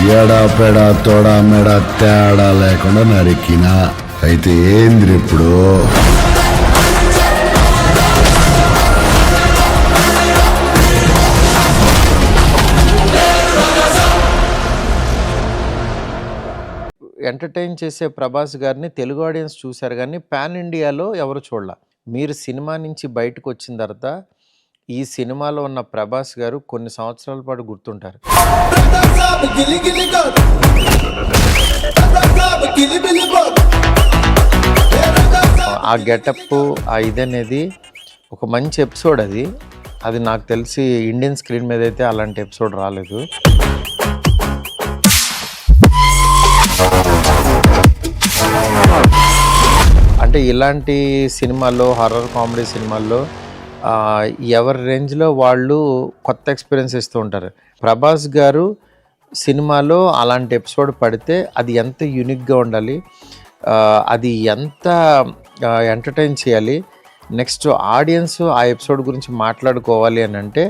ఎడా పెడ తోడ మెడ తేడా లేకుండా నరికిన. అయితే ఏంద్రి ఇప్పుడు? ఎంటర్టైన్ చేసే ప్రభాస్ గారిని తెలుగు ఆడియన్స్ చూశారు కానీ పాన్ ఇండియాలో ఎవరు చూడాల. మీరు సినిమా నుంచి బయటకు వచ్చిన తర్వాత ఈ సినిమాలో ఉన్న ప్రభాస్ గారు కొన్ని సంవత్సరాల పాటు గుర్తుంటారు. ఆ గెటప్, ఆ ఇదనేది ఒక మంచి ఎపిసోడ్. అది నాకు తెలిసి ఇండియన్ స్క్రీన్ మీద అయితే అలాంటి ఎపిసోడ్ రాలేదు. అంటే ఇలాంటి సినిమాల్లో, హర్రర్ కామెడీ సినిమాల్లో ఎవరి రేంజ్లో వాళ్ళు కొత్త ఎక్స్పీరియన్స్ ఇస్తూ ఉంటారు. ప్రభాస్ గారు సినిమాలో అలాంటి ఎపిసోడ్ పడితే అది ఎంత యూనిక్గా ఉండాలి, అది ఎంత ఎంటర్టైన్ చేయాలి, నెక్స్ట్ ఆడియన్స్ ఆ ఎపిసోడ్ గురించి మాట్లాడుకోవాలి అని అంటే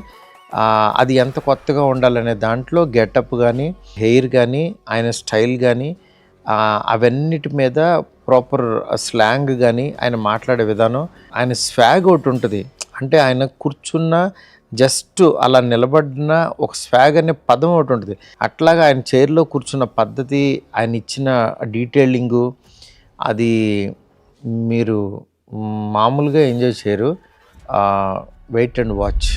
అది ఎంత కొత్తగా ఉండాలనే దాంట్లో గెటప్ కానీ, హెయిర్ కానీ, ఆయన స్టైల్ కానీ, అవన్నిటి మీద ప్రాపర్ స్లాంగ్ కానీ, ఆయన మాట్లాడే విధానం, ఆయన స్వాగ్ ఒకటి ఉంటుంది. అంటే ఆయన కూర్చున్న జస్ట్ అలా నిలబడిన ఒక స్వాగ్ అనే పదం ఒకటి ఉంటుంది. అట్లాగా ఆయన చైర్లో కూర్చున్న పద్ధతి, ఆయన ఇచ్చిన డీటెయిలింగు, అది మీరు మామూలుగా ఎంజాయ్ చేయరు. Wait and watch.